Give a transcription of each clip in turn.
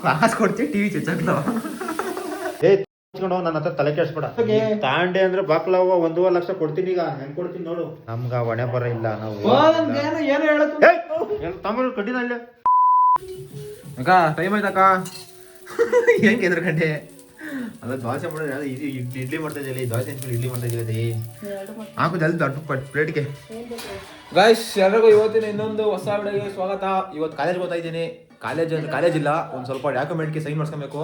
ಕಾಸು ಕೊಡ್ತೀವಿ ಟಿವಿ ಚಚ್ಚಾಕ್ಲ ನನ್ನ ಹತ್ರ ತಲೆ ಕೆಡ್ಸ್ಬೇಡ. ತಾಂಡೆ ಅಂದ್ರೆ ಬಾಕ್ಲವ 1.5 ಲಕ್ಷ ಕೊಡ್ತೀನಿ. ಈಗ ಹೆಂಗ್ ಕೊಡ್ತೀನಿ ನೋಡು. ನಮ್ಗ ಹೊಣೆ ಬರ ಇಲ್ಲ. ನಾವು ತಮಿಳ್ ಕಡಿನ ಇಲ್ಲ ಅಕ್ಕ ಟೈಮ್ ಆಯ್ತಕ್ಕ. ಹೆಂಗ್ ಎದ್ರ ಗಂಟೆ ಅಲ್ಲ ದೋಸೆ ಮಾಡೋದು ಇಡ್ಲಿ ಮಾಡ್ತಾ ಇದ್ದೀವಿ. ದೋಸೆ ಇಡ್ಲಿ ಮಾಡ್ತಾ ಇದ್ದೀವಿ. ಹಾಕು ಜಲ್ದಿ ದೊಡ್ಡ ಪ್ಲೇಟ್ಗೆ. ಗೈಸ್ ಎಲ್ಲರಿಗೂ ಇವತ್ತಿನ ಇನ್ನೊಂದು ಹೊಸ ವಿಡಿಯೋಗೆ ಸ್ವಾಗತ. ಇವತ್ತು ಕಾಲೇಜ್ಗೆ ಹೋಗ್ತಾ ಇದ್ದೀನಿ. ಕಾಲೇಜ್ ಇಲ್ಲ, ಒಂದು ಸ್ವಲ್ಪ ಡಾಕ್ಯುಮೆಂಟ್ಗೆ ಸೈನ್ ಮಾಡಿಸ್ಕೊಬೇಕು.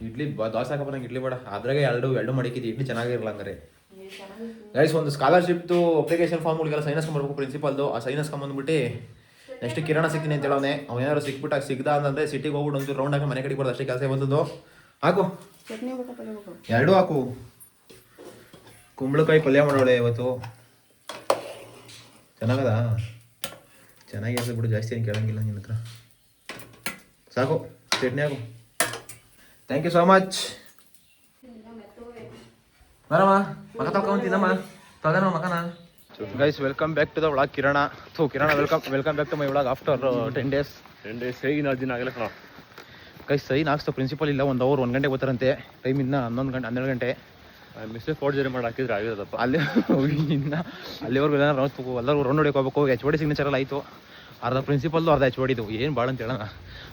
ಇಡ್ಲಿ ದೋಸೆ ಹಾಕಪ್ಪ, ನಂಗೆ ಇಡ್ಲಿ ಬೇಡ. ಅದ್ರಾಗೆ ಎರಡು ಮಡಿಕಿದ್ವಿ. ಇಡ್ಲಿ ಚೆನ್ನಾಗಿರಲ್ಲ ಹಂಗಾರೆ. ಗೈಸ್ ಒಂದು ಸ್ಕಾಲರ್ಶಿಪ್ದು ಅಪ್ಲಿಕೇಶನ್ ಫಾರ್ಮ್ಗಳಿಗೆಲ್ಲ ಸೈನ್ ಹಾಸ್ಕೊಂಡ್ಬರ್ಬೇಕು ಪ್ರಿನ್ಸಿಪಾಲ್ದು. ಆ ಸೈನ್ ಹಾಸ್ಕೊಂಡ್ಬಂದ್ಬಿಟ್ಟು ನೆಕ್ಸ್ಟ್ ಕಿರಣ ಸಿಗ್ತೀನಿ ಅಂತ ಹೇಳೋನೆ. ಅವ್ನು ಏನಾದ್ರು ಸಿಗ್ದ ಅಂತಂದರೆ ಸಿಟಿಗೆ ಹೋಗ್ಬಿಟ್ಟು ಒಂದು ರೌಂಡ್ ಹಾಕಿ ಮನೆ ಕಡೆ ಬರೋದು ಅಷ್ಟೇ ಕೆಲಸ ಬಂದದ್ದು. ಹಾಕು ಎರಡು ಹಾಕು. ಕುಂಬಳಕಾಯಿ ಪಲ್ಯ ಮಾಡೋಳೆ ಇವತ್ತು. ಚೆನ್ನಾಗದ? ಚೆನ್ನಾಗಿ ಬಿಡು, ಜಾಸ್ತಿ ಏನು ಕೇಳಂಗಿಲ್ಲ ನಿನ್ನ ಹತ್ರ. ಸಾಕು, ಚಟ್ನಿ ಹಾಕು. Thank you so much. ಬರಮ್ಮ ಮಗ ತಗೊಂತೀನಮ್ಮ, ತಗೋಣ ಮಗನ. Guys welcome back to the vlog Kiran. Welcome back to my vlog after 10 days. ಹೇಗೆ ನಾವು ದಿನ ಆಗಲ್ಲ ಕಣ. ಗೈಸ್ ಸೈನ್ ಹಾಕ್ಸ್ತು ಪ್ರಿನ್ಸಿಪಲ್ ಇಲ್ಲ. 1 hour 1 ಗಂಟೆಗೆ ಬರ್ತಾರಂತೆ. ಟೈಮ್ ಇನ್ನ 12 ಗಂಟೆ. ಮಿಸ್ಟೇಕ್ ಫೋರ್ಜರಿ ಮಾಡಿ ಹಾಕಿದ್ರೆ ಆಗಿರೋದಪ್ಪ. ಅಲ್ಲಿವರೆಗೂ ಎಲ್ಲರೂ ರೌಂಡ್ ಹೊಡಿಯೋಕೆ ಹೋಗ್ಬೇಕು. HOD ಸಿಗ್ನೇಚರ್ ಎಲ್ಲ ಆಯಿತು. ಅರ್ಧ ಪ್ರಿನ್ಸಿಪಲ್ದು ಅರ್ಧ HODದು. ಏನು ಭಾಳ ಅಂತ ಹೇಳೋಣ.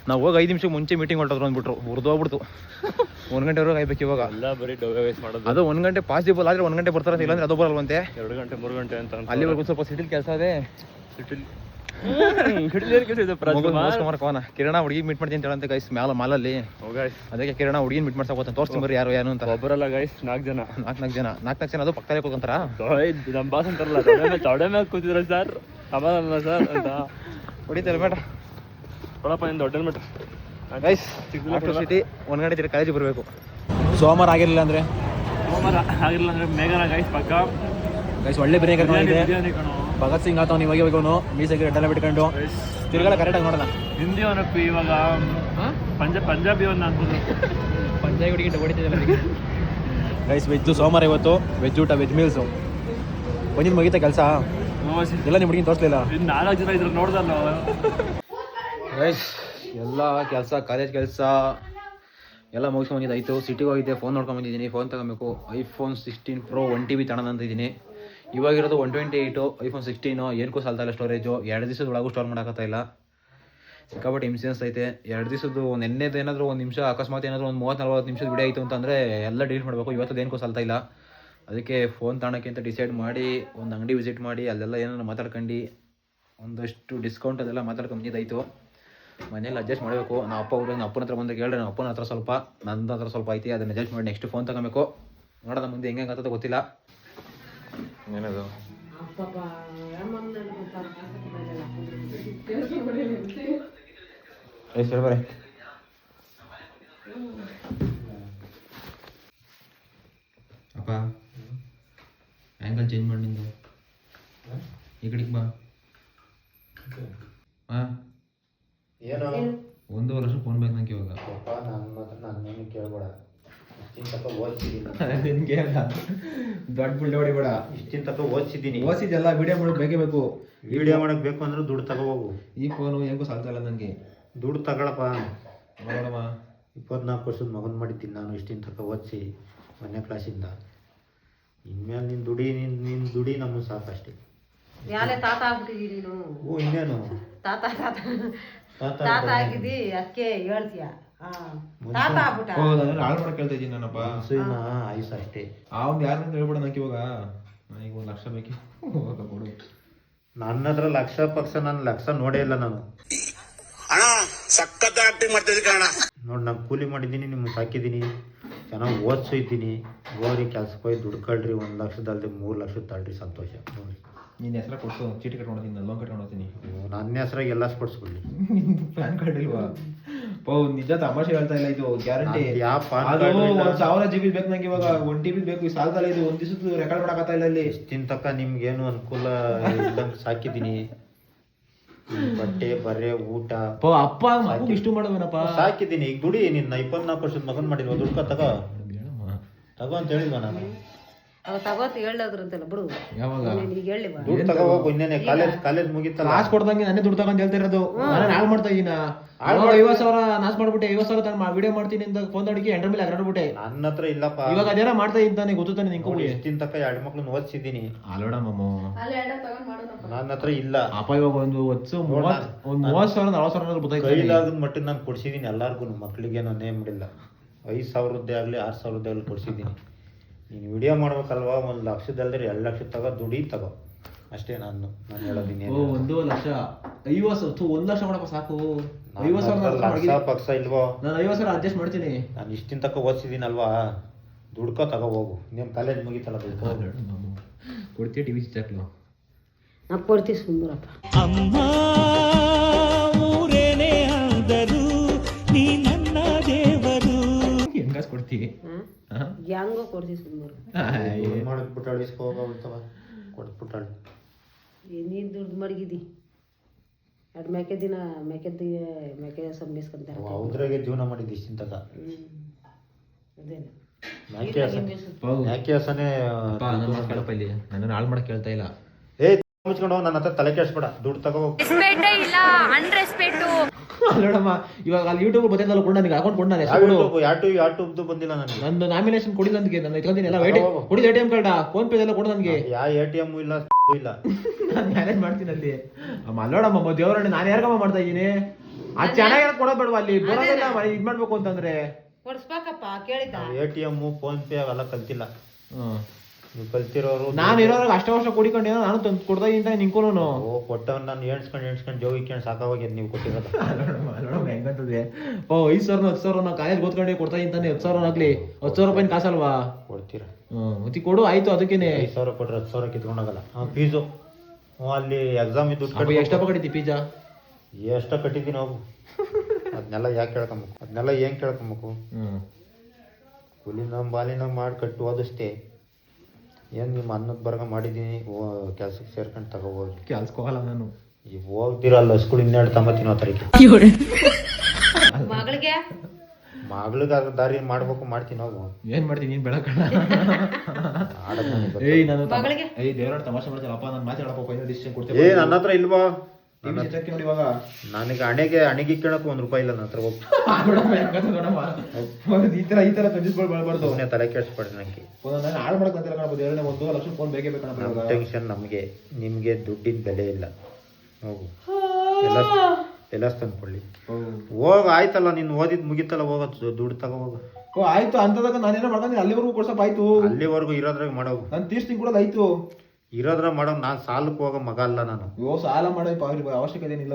ನಾವು ಹೋಗಿ 5 ನಿಮಿಷಕ್ಕೆ ಮುಂಚೆ ಮೀಟಿಂಗ್ ಹೊರಟೋದ್ರು ಅಂದ್ಬಿಟ್ರು. ಹೋಗ್ಬಿಡ್ತು. 1 ಗಂಟೆವರೆಗೆ ಕಾಯ್ಬೇಕು ಇವಾಗ. ಎಲ್ಲ ಬರೀ ಡೊವೆ ವೇಸ್ಟ್ ಮಾಡೋದು. ಅದು 1 ಗಂಟೆ ಪಾಸಿಬಲ್ ಆದರೆ 1 ಗಂಟೆ ಬರ್ತಾರಂತೆ, ಇಲ್ಲಾಂದ್ರೆ ಅದು ಬರಲ್ವಂತೆ. 2 ಗಂಟೆ 3 ಗಂಟೆ ಅಂತ. ಅಲ್ಲಿವರೆಗೂ ಸ್ವಲ್ಪ ಸಿಟಿಲ್ ಕೆಲಸ ಇದೆ. ಕಿರಣ ಹುಡುಗಿ ಮೀಟ್ ಮಾಡ್ತೀನಿ ಅಂತ ಹೇಳಂತೆ ಗೈಸ್ ಮಾಲಲ್ಲಿ. ಅದಕ್ಕೆ ಕಿರಣ ಹುಡುಗಿನ ಮೀಟ್ ಮಾಡ್ಸಕ್ ತೋರಿಸ್ತೀನಿ ಬರ್ರಿ ಯಾರು ಅಂತ. ಒಬ್ಬರಲ್ಲ ಗೈಸ್, 4 ಜನ. ನಾಲ್ಕು ಜನ ಅದು ಪಕ್ಕದಲ್ಲಿ ಕೂತ್ಕೊಂತಾರ. ನಮ್ಮ ಬಾಸ್ ಅಂತಾರಲ್ಲ, ತೊಡೆ ಮೇಲೆ ಕೂತಿದ್ರ ಸರ್, ಸಮಾಧಾನ ಸರ್ ಅಂತ ಹೊಡಿತಾರೆ ಬೇಡ ಕೊಡಪ್ಪ ನಿಂದು ದೊಡ್ಡ ಮೀಟ್ರ್ ಗೈಸ್. ಸಿಟಿ 1 ಗಂಟೆ ತಿರುಗಿ ಕಾಲೇಜಿಗೆ ಬರಬೇಕು. ಸೋಮವಾರ ಆಗಿರಲಿಲ್ಲ ಅಂದರೆ ಮೇಘನ ಗೈಸ್ ಪಕ್ಕ ಗೈಸ್ ಒಳ್ಳೆ ಬಿರಿಯಾನಿ ಕಣೋ. ಭಗತ್ ಸಿಂಗ್ ಆತವ್ ನೀವು ಹೋಗೋನು ಮೀಸೆಗೆ ರೆಡ್ಡೆಲ್ಲ ಬಿಟ್ಕೊಂಡು ತಿರ್ಗಲ್ಲ ಕರೆಕ್ಟಾಗಿ ನೋಡೋಣ. ಹಿಂದಿ ಅವನಪ್ಪಿ ಇವಾಗ ಪಂಜಾಬಿ ಅವನ್ನ ಅಂತಂದ್ರು. ಪಂಜಾಬಿ ಹುಡುಗಿ ಹೊಡಿತಿದ್ದಲ್ಲ ಗೈಸ್. ವೆಜ್ಜು ಸೋಮವಾರ ಇವತ್ತು. ವೆಜ್ ಊಟ, ವೆಜ್ ಮೀಲ್ಸು. ಬಂದಿದ್ದು ಮುಗಿತಾ ಕೆಲಸ ಎಲ್ಲ ನಿಮ್ಮ ಹುಡುಗಿನ ತೋರಿಸ್ಲಿಲ್ಲ. 4 ಜನ ಇದ್ರು ನೋಡ್ದಲ್ಲ ಗೈಸ್. ಎಲ್ಲ ಕೆಲಸ, ಕಾಲೇಜ್ ಕೆಲಸ ಎಲ್ಲ ಮುಗಿಸ್ಕೊಂಡಿದ್ದಾಯಿತು. ಸಿಟಿಗೆ ಹೋಗಿದ್ದೆ, ಫೋನ್ ನೋಡ್ಕೊಂಬಂದಿದ್ದೀನಿ. ಫೋನ್ ತಗೊಬೇಕು. iPhone 16 Pro 1 TB ತಗೊಳ್ಳೋಣ ಅಂತ ಇದ್ದೀನಿ. ಇವಾಗಿರೋದು 128 iPhone 16. ಏನಕ್ಕೂ ಸಾಲ್ತಾ ಇಲ್ಲ ಸ್ಟೋರೇಜು. 2 ದಿವಸದ ಒಳಗೂ ಸ್ಟೋರ್ ಮಾಡೋಕ್ಕಾಗ್ತಾ ಇಲ್ಲ. ಸಿಕ್ಕಾಪಟ್ಟೆ ಹಿಂಸೆ ಐತೆ. 2 ದಿವಸದ್ದು ನೆನ್ನೆದು ಏನಾದರೂ 1 ನಿಮಿಷ ಅಕಸ್ಮಾತ್ ಏನಾದರೂ ಒಂದು 30-40 ನಿಮಿಷದ ವಿಡಿಯೋ ಆಯಿತು ಅಂತಂದರೆ ಎಲ್ಲ ಡಿಲೀಟ್ ಮಾಡಬೇಕು. ಇವತ್ತದು ಏನಕ್ಕೂ ಸಾಲ್ತಾ ಇಲ್ಲ. ಅದಕ್ಕೆ ಫೋನ್ ತಗೊಳಕ್ಕೆ ಅಂತ ಡಿಸೈಡ್ ಮಾಡಿ ಒಂದು ಅಂಗಡಿ ವಿಸಿಟ್ ಮಾಡಿ ಅಲ್ಲೆಲ್ಲ ಏನಾರು ಮಾತಾಡ್ಕೊಂಡು ಒಂದಷ್ಟು ಡಿಸ್ಕೌಂಟ್ ಅದೆಲ್ಲ ಮಾತಾಡ್ಕೊಂಬಂದಿದ್ದಾಯಿತು. ಮನೇಲಿ ಅಡ್ಜಸ್ಟ್ ಮಾಡಬೇಕು. ನಮ್ಮ ಅಪ್ಪನ ಹತ್ರ ಬಂದಾಗ ಹೇಳ್ರಿ, ನಮ್ಮ ಅಪ್ಪನ ಹತ್ರ ಸ್ವಲ್ಪ, ನನ್ನ ಹತ್ರ ಸ್ವಲ್ಪ ಐತಿ. ಅದನ್ನು ಅಡ್ಜಸ್ಟ್ ಮಾಡಿ ನೆಕ್ಸ್ಟ್ ಫೋನ್ ತಗೋಬೇಕು. ನೋಡೋಣ ಮುಂದೆ ಹೆಂಗೆ ಆಗ್ತದೆ ಗೊತ್ತಿಲ್ಲ. ಏನದು ಎಷ್ಟು ಬರೀ ಅಪ್ಪ ಆ್ಯಂಗಲ್ ಚೇಂಜ್ ಮಾಡಿ ನಿಂದು ಈ ಕಡೆಗೆ ಬಾ. ಹಾಂ ಏನೋ 1 ವರ್ಷ ಫೋನ್ ಬೇಕು ನಂಗೆ ಇವಾಗ. ನಾನು ಕೇಳ್ಬೇಡ. ಇಷ್ಟಿನ ತಕ್ಕ ಓದಿಸಿದ್ದೀನಿ. ನಿನಗೆ ದೊಡ್ಡ ಬಿಲ್ಡ್ ಹೊಡಿಬೇಡ. ಇಷ್ಟಿನ ತಕ್ಕ ಓದಿಸಿದ್ದೀನಿ. ಓದಿಸಿದ್ದೆಲ್ಲ ವಿಡಿಯೋ ಮಾಡೋದು ಬೇಕೇ ಬೇಕು. ವಿಡಿಯೋ ಮಾಡೋಕೆ ಬೇಕು ಅಂದ್ರೆ ದುಡ್ಡು ತಗೋಬೇಕು. ಈ ಫೋನು ಹೆಂಗೂ ಸಾಲ್ತಾ ಇಲ್ಲ ನನಗೆ. ದುಡ್ಡು ತಗೊಳಪ್ಪ. ನೋಡಮ್ಮ, 24 ವರ್ಷದ ಮಗನ ಮಾಡಿದ್ದೀನಿ ನಾನು. ಇಷ್ಟಿನ ತಕ್ಕ ಓದಿಸಿ 1ನೇ ಕ್ಲಾಸಿಂದ. ಇನ್ಮೇಲೆ ನಿನ್ನ ದುಡಿ ನಮಗೆ ಸಾಕಷ್ಟೇ. ತಾತ ಆಗ್ಬಿಟ್ಟಿದೀನಿ ನೀನು. ಓ ಇನ್ನೇನು ತಾತ ಆಗಿದ್ದಿ, ಅದಕ್ಕೆ ಹೇಳ್ತೀಯ ತಾತ ಆಗ್ಬಿಟ್ಟ. ಹಾಳು ಮಾಡಕ್ಕೆ ಹೇಳ್ತಾ ಇದ್ದೀನಿ ನಾನಪ್ಪ. ಆಯ್ತು ಅಷ್ಟೇ. ಅವ್ನು ಯಾರನ್ನ ಹೇಳ್ಬೇಡ ನಂಗೆ ಇವಾಗ. ನನಗೆ 1 ಲಕ್ಷ ಬೇಕಿ ಕೊಡು. ನನ್ನ ಹತ್ರ ಲಕ್ಷ ಪಕ್ಷ ನಾನು ಲಕ್ಷ ನೋಡೇ ಇಲ್ಲ ನಾನು. ಸಖತ್ ಆಕ್ಟಿಂಗ್ ಮಾಡ್ತಿದ್ದೆ ಕಣ. ನೋಡಿ, ನಾನು ಕೂಲಿ ಮಾಡಿದ್ದೀನಿ, ನಿಮ್ಗೆ ಸಾಕಿದ್ದೀನಿ, ಚೆನ್ನಾಗಿ ಓದಿಸಿದ್ದೀನಿ. ಹೋಗ್ರಿ ಕೆಲ್ಸಕ್ಕೆ ಹೋಗಿ ದುಡ್ಕೊಳ್ರಿ. 1 ಲಕ್ಷದಲ್ದೆ 3 ಲಕ್ಷ ತಳ್ರಿ, ಸಂತೋಷ. ನೋಡಿ ನಿನ್ನ ಹೆಸರು ಕೊಡ್ಸು, ಚೀಟಿ ಕಟ್ಕೊಂಡು ಲೋನ್ ಕಟ್ಕೊಂಡು ಹೋಗ್ತೀನಿ. ನನ್ನ ಹೆಸ್ರಾಗ ಎಲ್ಲ ಸ್ಪೋರ್ಟ್ಸ್ಬಿಡ್ಲಿ. ಪ್ಯಾನ್ ಕಾರ್ಡ್ ಇಲ್ವಾ? ನಿಜ ತಮಾಷೆ ಹೇಳ್ತಾ ಇಲ್ಲ, ಇದು ಗ್ಯಾರಂಟಿ. ಯಾವ 1000 GB ಬೇಕು ನಂಗೆ ಇವಾಗ. 1 TB ಬೇಕು. ಸಾಲ್ತಲ್ಲ ಇದು. 1 ದಿವಸದ್ದು ರೆಕಾರ್ಡ್ ಮಾಡಕ್ಕಾಗ್ತಾ ಇಲ್ಲ ಇಲ್ಲಿ. ಇಷ್ಟಿನ ತಕ್ಕ ನಿಮ್ಗೇನು ಅನುಕೂಲ ಇದ್ದಂಗೆ ಸಾಕಿದ್ದೀನಿ. ಬಟ್ಟೆ ಬರೆ ಊಟ ಅಪ್ಪ ಇಷ್ಟು ಮಾಡೋವೇನಪ್ಪ. ಸಾಕಿದ್ದೀನಿ. ಈಗ ದುಡಿ. ನಿನ್ನ 24 ವರ್ಷದ ಮಗನ್ ಮಾಡಿಲ್ವ, ದುಡ್ಕ ತಗೋ ಅಂತ ಹೇಳಿಲ್ವ ನಾನು. ಅವ ತಗೋತ್ ಹೇಳದ್ರಂತಲ್ಲ ಬಿಡು. ಯಾವಾಗ ಈಗ ಹೇಳಿ ಬಾ. ದುಡ್ಡು ತಗೋ ಹೋಗು. ಇನ್ನೇನೆ ಕಾಲೇಜ್ ಮುಗಿತಲ್ಲ. ಕಾಸು ಕೊಡ್ದಂಗೆ ನಾನೇ ದುಡ್ಡು ತಗೊಂಡ್ ಹೇಳ್ತಾ ಇರೋದು. ನಾನು ಹಾಳು ಮಾಡ್ತಾ ಇದೀನ. 50,000 ನಾಶ ಮಾಡ್ಬಿಟ್ಟೆ. 50,000 ತಗೊಂಡು ವಿಡಿಯೋ ಮಾಡ್ತೀನಿ ಅಂತ ಫೋನ್ ಅಡಿಗೆ ಎಂಟ್ರ ಮೇಲೆ ಅಗರಾಡ್ಬಿಟ್ಟೆ. ನನ್ನ ಹತ್ರ ಇಲ್ಲಪ್ಪ. ಇವಾಗ ಅದೇನ ಮಾಡ್ತಾ ಇದ್ದಾನೆ ಗೊತ್ತಾನೆ ನಿಂಗೆ. ಎಷ್ಟಿನ ತಕ್ಕ 2 ಮಕ್ಳನ್ನ ಓದಿಸಿದ್ದೀನಿ. ಅಲ್ಲೋಡ ಮಮ್ಮು ನನ್ನ ಹತ್ರ ಇಲ್ಲ ಅಪ್ಪ. ಇವಾಗ ಒಂದು 30,000 40,000 ಗೊತ್ತಾಯ್ತು. ಕೈಲಾಗದ ಮಟ್ಟಿಗೆ ನಾನು ಕೊಡ್ಸಿದ್ದೀನಿ ಎಲ್ಲಾರ್ಗು. ಮಕ್ಳಿಗೆ ನಾನು ನೇಮ್ ಮಾಡಿಲ್ಲ. 5,000 ಆಗಲಿ 6,000 ಆಗಲಿ ಕೊಡ್ಸಿದ್ದೀನಿ. ನೀನು ವಿಡಿಯೋ ಮಾಡ್ಬೇಕಲ್ವಾ, 1 ಲಕ್ಷದಲ್ದ್ರೆ 2 ಲಕ್ಷ ತಗೋ, ದುಡಿ ತಗೋ ಅಷ್ಟೇ. ನಾನು ಹೇಳೋದಿನಿ. 1 ಲಕ್ಷ 50,000 1 ಲಕ್ಷ ಮಾಡಪ್ಪ ಸಾಕು. 50,000 ಪಕ್ಷ ಇಲ್ವೋ? ನಾನು 50,000 ಅಡ್ಜಸ್ಟ್ ಮಾಡ್ತೀನಿ. ನಾನು ಇಷ್ಟಿನ ತಕ್ಕ ಓದಿಸಿದ್ದೀನಲ್ವಾ, ದುಡ್ಕೋ ತಗೋ ಹೋಗು. ನಿಮ್ಮ ಕಾಲೇಜ್ ಮುಗಿತಲ್ಲ ದುಡ್ಕೋ. ಕೊಡ್ತೀಯ ಟಿವಿ ಚಿಚ್ಚಾಕ್ಲು ನಾವು ಕೊಡ್ತೀವಿ ಸುಂದರಪ್ಪ. ಅಮ್ಮ ಊರೇನೇ ಆದರೂ ನೀ ನನ್ನ ದೇವರು. ಹೆಂಗಾಸ್ ಕೊಡ್ತೀವಿ? ಹೆಂಗೋ ಕೊಡ್ತೀವಿ ಸುಂದರ. ಮಾಡಕ್ಬಿಟ್ಟು ಅಳಿಸ್ಕೋತಾವ ಕೊಟ್ಬಿಟ್ಟಾಳೆ. ನೀನು ದುಡ್ಡು ಮಡಗಿದಿ 2 ಮೇಕೆ ಸಂಬಿಸ್ಕೊಂತಾರೆ. ಹೌದ್ರಾಗೆ ಜೀವನ ಮಾಡಿದ್ದು ಇಷ್ಟಿನ ತಕ. ಅದೇನು ಯಾಕೆ ಹಸನೇ ಇಲ್ಲಿ ನನ್ನ ಹಾಳು ಮಾಡಕ್ ಕೇಳ್ತಾ ಇಲ್ಲ. ಮುಚ್ಕೊಂಡು ನನ್ನ ಹತ್ರ ತಲೆ ಕೆಡಿಸ್ಬೇಡ. ದುಡ್ಡು ತಗೋ. ನೋಡಮ್ಮ ಇವಾಗ ಅಲ್ಲಿ ಯೂಟ್ಯೂಬ್ ಬಂದಿದ್ದಲ್ಲ ಕೊಡು, ನನಗೆ ಅಕೌಂಟ್ ಕೊಡು. ನಾನು ಯಾಟೂಬ್ದು ಬಂದಿಲ್ಲ ನನಗೆ. ನಂದು ನಾಮಿನೇಷನ್ ಕೊಡಿಲ್ಲ ನನಗೆ. ನಾನು ಇಟ್ಕೊಂಡಿನಿ ಎಲ್ಲ ಕೊಡಿದ ATM ಕಾರ್ಡ್ ಫೋನ್ ಪೇ ಎಲ್ಲ ಕೊಡು ನನಗೆ. ಯಾವ ATM ಇಲ್ಲ ಇಲ್ಲ. ನಾನು ಮ್ಯಾನೇಜ್ ಮಾಡ್ತೀನಿ ಅಲ್ಲಿ. ಅಮ್ಮ ಅಲ್ಲೋಡಮ್ಮ ದೇವರಣ್ಣ ನಾನು ಯಾರಿಗಮ್ಮ ಮಾಡ್ತಾ ಇದ್ದೀನಿ. ಅದು ಚೆನ್ನಾಗಿ ಕೊಡೋದ್ ಬೇಡವಾ ಅಲ್ಲಿ ಬರೋದೆಲ್ಲ ಇದ್ ಮಾಡ್ಬೇಕು ಅಂತಂದ್ರೆ ಕೊಡ್ಸ್ಬೇಕಪ್ಪ. ಕೇಳಿದ್ದ ATM ಫೋನ್ ಪೇ ಅವೆಲ್ಲ ಕಲ್ತಿಲ್ಲ. ನೀವು ಕಲ್ತಿರೋರು. ನಾನು ಇರೋರ್ಗೆ ಅಷ್ಟ ವರ್ಷ ಕುಡಿಕೊಂಡು ನಾನು ತಂದು ಕೊಡ್ತಾ ಇದ್ದ ನಿಂಕೋನು. ಕೊಟ್ಟವ್ ನಾನು ಎಣ್ಸ್ಕೊಂಡು ಜೋಗಿಕೊಂಡು ಸಾಕಾಗೋಗ್ಯದ ನೀವು ಕೊಟ್ಟಿರೋದು. ಹೆಂಗಂತದೆ 5,000 10,000 ನಾವು ಕಾಲೇಜ್ ಓದ್ಕೊಂಡೆ ಕೊಡ್ತಾ ಇದ್ದಾನೆ. 10,000 ಆಗ್ಲಿ 10,000 ರೂಪಾಯಿ ಕಾಸಲ್ವಾ ಕೊಡ್ತೀರಾ? ಮತ್ತೆ ಕೊಡು ಆಯ್ತು. ಅದಕ್ಕೇನೆ 5,000 ಕೊಟ್ರೆ 10,000 ಕಿತ್ಕೊಂಡಾಗಲ್ಲ. ಫೀಸು ಅಲ್ಲಿ ಎಕ್ಸಾಮ್ ಇದ್ದು ಎಷ್ಟಪ್ಪ ಕಟ್ಟಿದ್ದಿ ಪಿಜ್ಜಾ? ಎಷ್ಟೋ ಕಟ್ಟಿದ್ದೀನಿ ಹೋಗು. ಅದನ್ನೆಲ್ಲ ಯಾಕೆ ಕೇಳ್ಕೊಬೇಕು? ಅದನ್ನೆಲ್ಲ ಏನ್ ಕೇಳ್ಕೊಬೇಕು? ಕೂಲಿನ ಬಾಲಿನ ಮಾಡಿ ಕಟ್ಟು ಓದಿಸ್ತೆ. ಏನು ನಿಮ್ಮ ಅನ್ನದ ಬರಗ ಮಾಡಿದ್ದೀನಿ. ಕೆಲ್ಸಕ್ಕೆ ಸೇರ್ಕೊಂಡು ತಗೋಬೋದು. ಕೆಲ್ಸಕ್ಕೆ ಹೋಗಲ್ಲ ನಾನು. ಈಗ ಹೋಗ್ತಿರಲ್ಲ ಸ್ಕೂಲ್ 12 ತಂಬತ್ತಿನ ತಾರೀಕು. ಮಗಳಿಗೆ ದಾರಿ ಮಾಡ್ಬೇಕು. ಮಾಡ್ತೀನಿ ಹೋಗು. ಏನ್ ಮಾಡ್ತೀನಿ ನೀನ್ ಬೆಳಕ. ದೇವರ ತಮಾಷೆ ಮಾಡ್ತೀನಪ್ಪ. ನಾನು ಮಾತಾಡಪ್ಪ ಡಿಸಿಷನ್ ಕೊಡ್ತೀನಿ. ನನ್ನ ಹತ್ರ ಇಲ್ವಾ? ನೋಡಿ ಇವಾಗ ನನಗೆ ಹಣೆಗೆ ಕೇಳಕ್ಕೆ 1 ರೂಪಾಯಿ ಇಲ್ಲ ನನ್ನ ಹತ್ರ. ಹೋಗ್ತು ಈ ತರ ಕಂಜಸ್ಗಳು ಬೆಳಬಾರ್ದು. ತಲೆ ಕೆಡಿಸ್ಬೇಡಿ. ನನಗೆ ಹಾಳು ಮಾಡಕ್ ಅಂತಿಲ್ಲ ಕಣಪ್ಪ. 1 ಲಕ್ಷ ಫೋನ್ ಬೇಕೇ ಬೇಕಣ್ಣ. ಟೆನ್ಷನ್ ನಮಗೆ. ನಿಮ್ಗೆ ದುಡ್ಡಿನ ಬೆಲೆ ಇಲ್ಲ. ಹೋಗು ಎಲ್ಲ ತಂದ್ಕೊಳ್ಳಿ. ಹೋಗ ಆಯ್ತಲ್ಲ. ನೀನು ಓದಿದ್ ಮುಗಿತಲ್ಲ. ಹೋಗೋದು ದುಡ್ಡು ತಗೋ ಹೋಗು. ಆಯ್ತು ಅಂತದಾಗ ನಾನೇನೋ ಮಾಡ್ಕೊಂಡು ಅಲ್ಲಿವರೆಗೂ ಕೊಡ್ಸಪ್ಪ. ಆಯ್ತು ಅಲ್ಲಿವರೆಗೂ ಇರೋದ್ರಾಗ ಮಾಡೋವು. ನಾನು ತೀರ್ಸ್ತೀನಿ ಕೂಡ ಆಯ್ತು. ಇರೋದ್ರ ಮಾಡೋ. ನಾನು ಸಾಲಕ್ಕೆ ಹೋಗೋ ಮಗ ಅಲ್ಲ ನಾನು. ಸಾಲ ಮಾಡೋ ಅವಶ್ಯಕತೆ ಏನಿಲ್ಲ.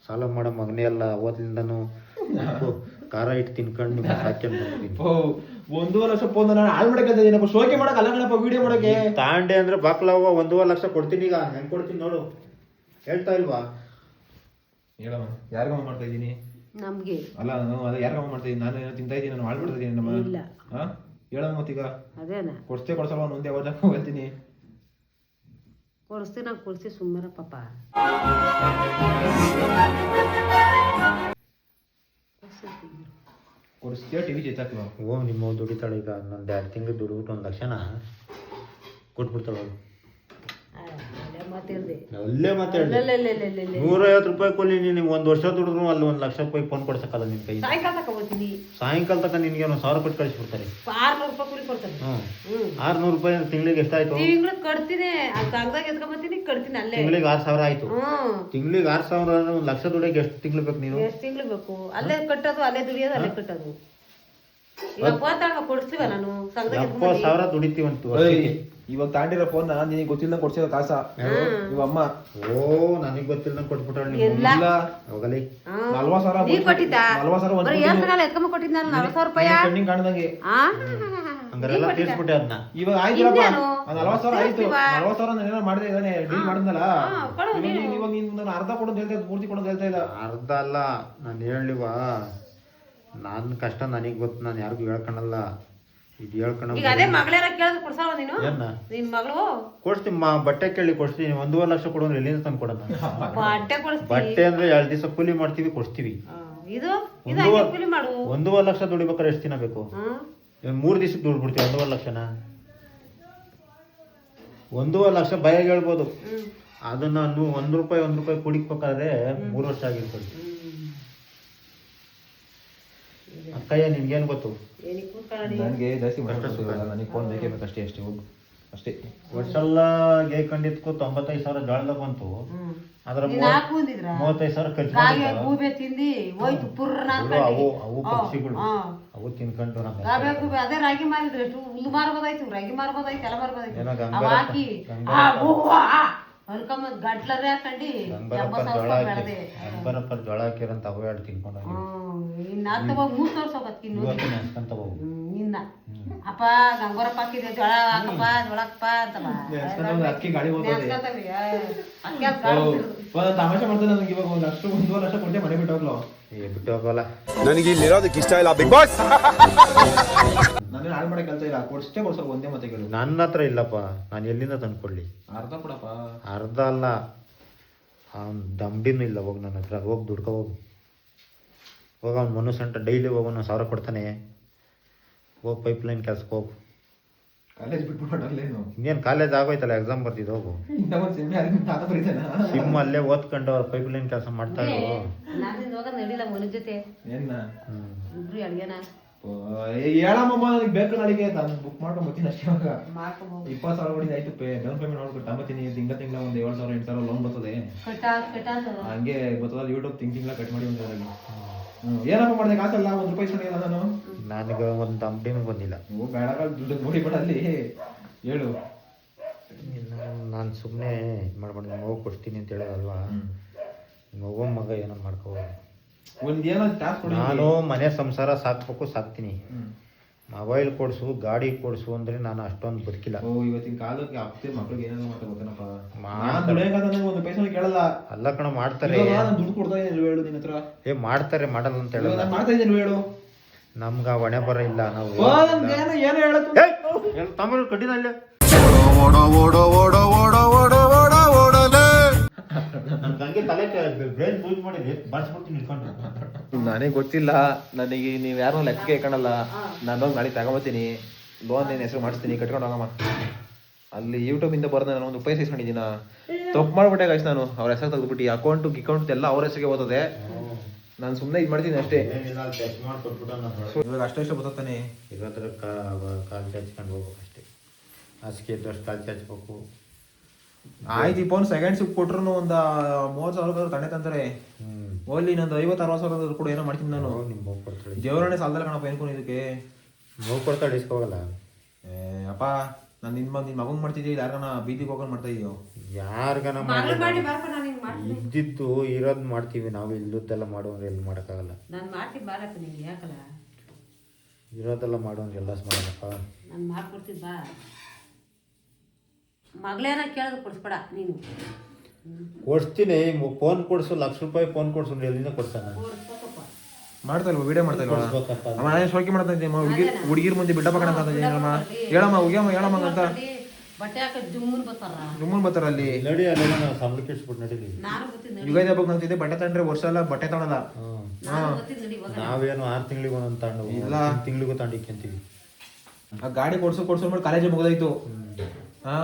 ಸಾಲ ಮಾಡೋ ಮಗನೇ ಅಲ್ಲ. ಓದ್ಲಿಂದನು ಖಾರ ಇಟ್ಟು ತಿನ್ಕೊಂಡು ಹಾಕ್ಯಂಡು 1 ಲಕ್ಷ ಫೋನ್ ನಾನು ಹಾಳು ಮಾಡಕ್ಕೆ ಶೋಕಿ ಮಾಡಕ್ ಅಲ್ಲ ಕಣಪ್ಪ. ವಿಡಿಯೋ ಮಾಡಕ್ಕೆ ತಾಂಡೆ ಅಂದ್ರೆ ಬಾಕ್ಲಾವ 1 ಲಕ್ಷ ಕೊಡ್ತೀನಿ. ಈಗ ಹೆಂಗ್ ಕೊಡ್ತೀನಿ ನೋಡು. ಹೇಳ್ತಾ ಇಲ್ವಾ? ಹೇಳಮ್ಮ ಯಾರಿಗಮ್ಮ ಮಾಡ್ತಾ ಇದ್ದೀನಿ? ನಮ್ಗೆ ಅಲ್ಲ ನಾನು ಅದೇ ಯಾರಿಗಮ್ಮ ಮಾಡ್ತಾ ಇದ್ದೀನಿ. ನಾನು ಏನೋ ತಿಂತಾ ಇದ್ದೀನಿ. ನಾನು ಹಾಳು ಮಾಡ್ತಾ ಇದ್ದೀನಿ. ನಮ್ಮ ಇಲ್ಲ ಹೇಳಮ್ಮ ಮತ್ತೀಗ ಅದೇನ ಕೊಡ್ಸಲ್ವ? ಒಂದೇ ಯಾವಾಗ ಹೇಳ್ತೀನಿ. ಕೊಡಿಸ್ತೀವಿ ನಾವು ಕೊಡಿಸ್ತೀವಿ ಸುಮ್ಮನೆ ಪಾಪ. ಕೊಡಿಸ್ತೀಯ ಟಿವಿ ಜೈತಾಕ್ಲ. ನಿಮ್ಮ ದುಡಿತಾಳೆ. ಈಗ ನಂದು 2 ತಿಂಗಳು ದುಡ್ಬಿಟ್ಟು 1 ಲಕ್ಷನ ಕೊಟ್ಬಿಡ್ತಾಳೆ. ಅಲ್ಲೇ ಮಾತಾಡಿ 150 ರೂಪಾಯಿ ಕೊಲ್ಲಿ. ನೀನು 1 ವರ್ಷ ದುಡಿದ್ರು ಅಲ್ಲಿ 1 ಲಕ್ಷ ರೂಪಾಯಿ ಫೋನ್ ಕೊಡ್ಸಕ್ಕಲ್ಲ ನಿನ್ ಕೈ. ಸಾಯಂಕಾಲ ತನಕ ನಿನ್ಗೆ 1,000 ಕೊಟ್ಟು ಕಳಿಸ್ಬಿಡ್ತಾರೆ. 600 ರೂಪಾಯಿ ಕೂಲಿ ಕೊಡ್ತಾರೆ. 600 ರೂಪಾಯಿ ತಿಂಗಳಿಗೆ ಎಷ್ಟಾಯ್ತು? ತಿಂಗಳಿಗೆ ಕಟ್ತೀನಿ. ಕಾಗದಾಗ ಎತ್ಕೊಂಬತ್ತೀನಿ ಕಟ್ತೀನಿ. ಅಲ್ಲೇ ತಿಂಗಳಿಗೆ 6,000 ಆಯ್ತು. ತಿಂಗಳಿಗೆ 6,000 1 ಲಕ್ಷ ದುಡಿಯೋಕೆ ಎಷ್ಟು ತಿಂಗಳು ಬೇಕು ನೀನು? ಎಷ್ಟು ತಿಂಗಳು ಬೇಕು? ಅಲ್ಲೇ ಕಟ್ಟೋದು, ಅಲ್ಲೇ ದುಡಿಯೋದು, ಅಲ್ಲೇ ಕಟ್ಟೋದು. ಕೊಡ್ತೀವ ನಾನು 70,000 ದುಡಿತೀವಂತು. ಇವಾಗ ತಾಂಡಿರೋ ಫೋನ್ ನಿನಗೆ ಗೊತ್ತಿಲ್ಲ ಕೊಡ್ಸಿರೋ ಕಾಸ ನಿಮ್ಮ ಅಮ್ಮ. ನನಗೆ ಗೊತ್ತಿಲ್ಲ ಕೊಟ್ಬಿಟ್ಟಾಳೆ. 40,000 ಎತ್ಕೊಂಡ್ ಕೊಟ್ಟಿದ್ದ 40,000 ರೂಪಾಯಿ ಕಾಣ್ದಂಗೆ. ಹಂಗಾರೆಲ್ಲ ತೀರ್ಸ್ಬಿಟ್ಟೆ ಅದನ್ನ. ಇವಾಗ ಆಯ್ತುಪ್ಪ 40,000 ಆಯ್ತು. 40,000 ನಾನೇನೋ ಮಾಡಿದೆ ಇದಾನೆ ಡೀಲ್ ಮಾಡಿದ್ನಲ್ಲ. ಇವಾಗ ನೀನು ಅರ್ಧ ಕೊಡೋದು ಹೇಳ್ತಾ ಇದ್ದ, ಪೂರ್ತಿ ಕೊಡೋದು ಹೇಳ್ತಾ ಇಲ್ಲ. ಅರ್ಧ ಅಲ್ಲ ನಾನು ಹೇಳಿವಾ. ನನ್ನ ಕಷ್ಟ ನನಗೆ ಗೊತ್ತು. ನಾನು ಯಾರಿಗೂ ಹೇಳ್ಕೊಳಲ್ಲ. ಇದು ಹೇಳ್ಕೊಳ. ಕೊಡ್ಸ್ತೀನಿ. ಬಟ್ಟೆ ಕೇಳಿ ಕೊಡ್ಸ್ತೀನಿ. 1,5 ಲಕ್ಷ ಕೊಡೋದ್ರೆ ಎಲ್ಲಿಂದ ತಂದು ಕೊಡೋಣ? ಬಟ್ಟೆ ಅಂದ್ರೆ 2 ದಿವಸ ಕೂಲಿ ಮಾಡ್ತೀವಿ, ಕೊಡ್ಸ್ತೀವಿ. 1,5 ಲಕ್ಷ ದುಡಿಬೇಕಾದ್ರೆ ಎಷ್ಟು ದಿನ ಬೇಕು? 3 ದಿವಸಕ್ಕೆ ದುಡ್ಬಿಡ್ತೀವಿ 1,5 ಲಕ್ಷನ. 1.5 ಲಕ್ಷ ಭಯಾಗಿ ಹೇಳ್ಬೋದು. ಅದನ್ನ ಒಂದು ರೂಪಾಯಿ ಕುಡಿಕ್ಬೇಕಾದ್ರೆ 3 ವರ್ಷ ಆಗಿರ್ತದೆ. ಅಕ್ಕಯ್ಯ ನಿನ್ಗೇನು ಗೊತ್ತು? ಏನಿಗೆ ಕೂತ್ಕೊಳ್ಳಿ ನನಗೆ ಜಾಸ್ತಿ ನನಗೆ ಫೋನ್ ಬೇಕೇ ಬೇಕಷ್ಟೇ, ಅಷ್ಟೇ ಹೋಗು ಅಷ್ಟೇ. ವರ್ಷಲ್ಲ ಗೇಕೊಂಡಿದ್ಕು 95,000 ಜೋಳದಾಗ ಬಂತು. ಅದ್ರ ನೀನ್ ಹಾಕು ಅಂದಿದ್ರ 35,000 ಖರ್ಚು ರಾಗಿ ಮಾಡಿದ್ದ. ಗೂಬೆ ತಿಂದಿ ಹೋಯ್ತು ಪುರ್ರ ಅವು ಪಕ್ಷಿಗಳು ಅವು ತಿನ್ಕೊಂಡು ಗಾಬೆ ಗೂಬೆ ಅದೇ ರಾಗಿ ಮಾರಿದ್ರು ಎಷ್ಟು ಹುಲ್ಲು ಮಾರ್ಬೋದಾಯ್ತು, ರಾಗಿ ಮಾರ್ಬೋದಾಯ್ತು, ಎಲ್ಲ ಮಾರ್ಬೋದಾಯ್ತು. ಏನೋ ಅವ್ ಹಾಕಿ ಅನ್ಕೊಂಬಂದ್ ಗಟ್ಲರೇ ಹಾಕೊಂಡಿ 80,000 ಬೆಳೆದೆ. ಗಂಬರಪ್ಪರ್ ಜೋಳ ಹಾಕಿರಂತ ಅವು ಎರಡು ತಿನ್ಕೊಂಡು ಇನ್ನ ತಗೋ 3 ವರ್ಷ ಹೋಗತ್ತೀನಿ ಇವತ್ತು ನೆನ್ಸ್ಕೊಂತ ಹೋಗು. ನಿನ್ನ ಅಪ್ಪ ಗಂಗೋರಪ್ಪ ಹಾಕಿದೆ ಜೋಳ ಹಾಕಪ್ಪ ಜೋಳ ಹಾಕಪ್ಪ ಅಂತವ ಅಕ್ಕಿ ಗಾಡಿ ನೆನ್ಸ್ಕೊತಾವೆ. ಅಕ್ಕಿ ಅದ್ ಗಾಡಿ ಬಿಡ್ದು. ತಮಾಷೆ ಮಾಡ್ತಾನೆ. ನನಗೆ ಇವಾಗ 1 ಲಕ್ಷ ಕೊಟ್ಟೆ ಮನೆ ಬಿಟ್ಟು ಹೋಗ್ಲೋ. ಬಿಟ್ಟು ಹೋಗಲ್ಲ. ನನಗೆ ಇಲ್ಲಿರೋದಕ್ಕೆ ಇಷ್ಟ ಇಲ್ಲ ಬಿಗ್ ಬಾಸ್. ನಾನು ಹಾಳು ಮಾಡೋ ಕೆಲಸ ಇಲ್ಲ, ಕೊಡ್ಸೋರು ಒಂದೇ ಮತ್ತೆ ಕೇಳು. ನನ್ನ ಹತ್ರ ಇಲ್ಲಪ್ಪ, ನಾನು ಎಲ್ಲಿಂದ ತಂದ್ಕೊಡ್ಲಿ? ಅರ್ಧ ಕೊಡಪ್ಪ. ಅರ್ಧ ಅಲ್ಲ, ದಂಡಿನೂ ಇಲ್ಲ. ಹೋಗಿ ನನ್ನ ಹತ್ರ ಹೋಗಿ ದುಡ್ಕೊ ಹೋಗು. ಹೋಗ ಅವ್ನು ಮನುಷ್ಯಂಟ ಡೈಲಿ ಹೋಗೋನು 1,000 ಕೊಡ್ತಾನೆ. ಹೋಗಿ ಪೈಪ್ಲೈನ್ ಕೆಲ್ಸಕ್ಕೆ ಹೋಗು. ಕಾಲೇಜ್ ಬಿಟ್ಬಿಟ್ಟಲ್ಲೇನು? ಇನ್ನೇನು ಕಾಲೇಜ್ ಆಗೋಯ್ತಲ್ಲ, ಎಕ್ಸಾಮ್ ಬರ್ತಿದ್ದು ಹೋಗು. ಸಿಮ್ ಅಲ್ಲೇ ಓದ್ಕೊಂಡು ಅವ್ರು ಪೈಪ್ಲೈನ್ ಕೆಲಸ ಮಾಡ್ತಾ ಇದ್ರು. ನಾನಿಂದ ಹೋಗೋದ್ ನಡಿಲ್ಲ ಮನ ಜೊತೆ ಏನ ಇಬ್ರು ಅಡ್ಗೆನ ಹೇಳಮ್ಮ, ನನಗೆ ಬೇಕು ನಾಳೆಗೆ ನಾನು ಬುಕ್ ಮಾಡ್ಕೊಂಡು ಬರ್ತೀನಿ ಅಷ್ಟೇ. ಇವಾಗ ಮಾಡ್ಕೊಬೋದು. 20,000 ಕೊಡಿ ಆಯ್ತು, ಡೌನ್ ಪೇಮೆಂಟ್ ಮಾಡ್ಬಿಟ್ಟು ತಗೊಂಬತ್ತೀನಿ. ತಿಂಗಳ ಒಂದು 7,000 8,000 ಲೋನ್ ಬರ್ತದೆ. ಕಟ್ಟಾದು ಹಂಗೆ ಬರ್ತದ ಯೂಟ್ಯೂಬ್ ತಿಂಗಳ ಕಟ್ ಮಾಡಿ ಒಂದು ಏನಪ್ಪ ಮಾಡಿದೆ ಕಾಸಲ್ಲ, 1 ರೂಪಾಯಿ ಇಸ್ಕೊಂಡಿಲ್ಲ ನಾನು. ನನಗೆ ಒಂದು ದಂಡಿನೂ ಬಂದಿಲ್ಲ. ನೀವು ಬೇಡ ದುಡ್ಡು ನೋಡಿ ಬಿಡಲ್ಲಿ ಹೇಳು. ನಾನು ಸುಮ್ಮನೆ ಇದು ಮಾಡ್ಕೊಂಡು ನಿಮ್ಮ ಮಗು ಕೊಡ್ತೀನಿ ಅಂತ ಹೇಳೋದಲ್ವಾ. ನಿಮ್ಮ ಮಗು ಮಗ ಏನೋ ಮಾಡ್ಕೋಬೋದು. ಒಂದೇನೋ ಟಾಸ್ಕ್ ಕೊಡಿ. ನಾನು ಮನೆ ಸಂಸಾರ ಸಾಕ್ಬೇಕು, ಸಾಕ್ತೀನಿ. ಮೊಬೈಲ್ ಕೊಡ್ಸು, ಗಾಡಿ ಕೊಡ್ಸು ಅಂದ್ರೆ ನಾನು ಅಷ್ಟೊಂದು ಬದುಕಿಲ್ಲ. ಇವತ್ತಿನ ಕಾಲಕ್ಕೆ ಅಪ್ತಿ ಮಕ್ಳಿಗೆ ಏನೇನೋ ಮಾಡ್ಕೋಬೇಕನಪ್ಪ. ನಾನು ದುಡಿಯೋಕಾದ ಒಂದು ಪೈಸಾ ಕೇಳಲ್ಲ. ಅಲ್ಲ ಕಣ, ಮಾಡ್ತಾರೆ. ನಾನು ದುಡ್ಡು ಕೊಡ್ತಾ ಇದ್ದೀನಿ ಹೇಳು ನಿನ್ನ ಹತ್ರ. ಮಾಡ್ತಾರೆ, ಮಾಡಲ್ಲ ಅಂತ ಹೇಳಲ್ಲ. ನಾನು ಮಾಡ್ತಾ ಇದ್ದೀನಿ ಹೇಳು. ನಮ್ಗ ಹೊಣೆ ಬರ ಇಲ್ಲ. ನಾವು ಏನು ಹೇಳತ್ತು ತಮಿಳು ಕಠಿಣ ಇಲ್ಲ. ನನಗೆ ತಲೆ ಬ್ರೈನ್ ಯೂಸ್ ಮಾಡಿದ್ರೆ ಬರ್ಸ್ಬಿಡ್ತೀನಿ ಇಟ್ಕೊಂಡು. ನನಗೆ ಗೊತ್ತಿಲ್ಲ. ನನಗೆ ನೀವು ಯಾರು ಲೆಕ್ಕ ಇಟ್ಕೊಳಲ್ಲ. ನಾನು ಹೋಗಿ ನಾಳೆ ತಗೊಂಬತ್ತೀನಿ, ಲೋನ್ ಏನು ಹೆಸರು ಮಾಡಿಸ್ತೀನಿ, ಕಟ್ಕೊಂಡು ಹೋಗಮ್ಮ. ಅಲ್ಲಿ ಯೂಟ್ಯೂಬಿಂದ ಬರೋದು ನಾನು 1 ರೂಪಾಯಿ ಇಸ್ಕೊಂಡಿದ್ದೀನ. ತಪ್ಪು ಮಾಡ್ಬಿಟ್ಟೆ ಗಾಯ್ಸ್. ನಾನು ಅವ್ರ ಹೆಸರು ತೆಗೆದ್ಬಿಟ್ಟು ಅಕೌಂಟ್ ಎಲ್ಲ ಅವ್ರ ಹೆಸರಿಗೆ ಓದದೆ. ನಾನು ಸುಮ್ಮನೆ ಇದು ಮಾಡ್ತೀನಿ ಅಷ್ಟೇ. ಇವಾಗ ಅಷ್ಟೇ ಬತ್ತಾನೆ. ಇರೋದ್ರ ಕಾಲು ಚಾಚ್ಕೊಂಡು ಹೋಗ್ಬೇಕು ಅಷ್ಟೇ. ಹಾಸಿಗೆ ಇದ್ದಷ್ಟು ಕಾಲು ಚಾಚ್ಬೇಕು. ಆಯ್ತು, ಈ ಫೋನ್ ಸೆಕೆಂಡ್ಸ್ ಕೊಟ್ರು ಒಂದು 30,000 ತಣ್ಣೆ ತಂತಾರೆ. ಓಲಿ ನಂದು 50-60,000 ಕೂಡ ಏನೋ ಮಾಡ್ತೀನಿ ನಾನು. ನಿಮ್ಮ ಮಗು ಕೊಡ್ತಾಳೆ. ದೇವರನ್ನೇ ಸಾಲದಲ್ಲ ಕಣಪ್ಪ ಏನ್ಕೊಂಡು ಇದಕ್ಕೆ. ಮಗು ಕೊಡ್ತಾಳೆ, ಇಸ್ಕೋಗಲ್ಲ. ಅಪ್ಪ ನಾನು ನಿನ್ನ ಮಗಂಗೆ ಮಾಡ್ತಿದ್ದೀವಿ, ಯಾರನ್ನ ಬೀದಿಗೆ ಹೋಗೋಣ ಮಾಡ್ತಾ ಇದೀಯೋ? ಯಾರಿಗನ ಮಾಡಿ ಬಾರಪ್ಪ, ನಾನು ಹಿಂಗೆ ಮಾಡ್ತೀನಿ. ಇದ್ದಿದ್ದು ಇರೋದು ಮಾಡ್ತೀವಿ ನಾವು. ಇಲ್ಲದ್ದೆಲ್ಲ ಮಾಡುವಂದ್ರೆ ಎಲ್ಲಿ ಮಾಡೋಕ್ಕಾಗಲ್ಲ. ನಾನು ಮಾಡ್ತೀನಿ ಬಾರಪ್ಪ, ನಿಂಗೆ ಯಾಕಲ್ಲ ಇರೋದೆಲ್ಲ ಮಾಡುವಂದ್ರೆ ಎಲ್ಲ ಮಾಡೋಣಪ್ಪ. ನಾನು ಮಾಡ್ಕೊಡ್ತೀನಿ ಬಾ. ಮಗಳೇನ ಕೇಳೋದು ಕೊಡಿಸ್ಬೇಡ ನೀನು. ಕೊಡ್ಸ್ತೀನಿ. ಫೋನ್ ಕೊಡ್ಸು, ಲಕ್ಷ ರೂಪಾಯಿ ಫೋನ್ ಕೊಡ್ಸು ಅಂದ್ರೆ ಎಲ್ಲಿಂದ ಕೊಡ್ತಾನೆ? ಕೊಡಿಸ್ಬೇಕಪ್ಪ. ಮಾಡ್ತಾ ಇಲ್ವಾ ವಿಡಿಯೋ ಮಾಡ್ತಾ ಇಲ್ವಾ? ಕೊಡ್ಸ್ಬೇಕಪ್ಪ. ನಾನು ಶೋಕಿ ಮಾಡ್ತಾ ಇದ್ದೀನಿ. ಹುಡುಗಿರ್ ಮುಂದೆ ಬಿಡ್ಡಪ್ಪ ಕಣ ಅಂತ ಹೇಳಮ್ಮ, ಹೇಳಮ್ಮ ಹೋಗ್ಯಮ್ಮ ಹೇಳಮ್ಮ ಅಂತ. ಬಟ್ಟೆ ಹಾಕಿ ಜುಮ್ಮನ್ ಬರ್ತಾರ, ಜುಮ್ಮನ್ ಬರ್ತಾರ ಅಲ್ಲಿ. ನಡಿ ಅಲ್ಲೆಲ್ಲ ನಾವು ಸಂಬಳಕ್ಕೆ ಇಟ್ಬಿಟ್ಟು ನಡೀಲಿ. ನಾನು ಗೊತ್ತೀನಿ ನಡಿ. ಯುಗಾದಿ ಹಬ್ಬಕ್ಕೆ ನಂತಿದ್ದೆ ಬಟ್ಟೆ ತಗೊಂಡ್ರೆ ವರ್ಷ ಎಲ್ಲ ಬಟ್ಟೆ ತಗೊಳಲ್ಲ. ನಾನು ಗೊತ್ತೀನಿ ನಡಿ ಇವಾಗ. ನಾವೇನು 6 ತಿಂಗಳಿಗೆ ಒಂದೊಂದು ತಗೊಂಡು ಇಲ್ಲ, ತಿಂಗಳಿಗೂ ತಗೊಂಡಿಕ್ಕಿಂತೀವಿ. ಆ ಗಾಡಿ ಕೊಡ್ಸೋ ಮಾಡಿ ಕಾಲೇಜಿಗೆ ಮುಗಿದಾಯ್ತು. ಹಾ,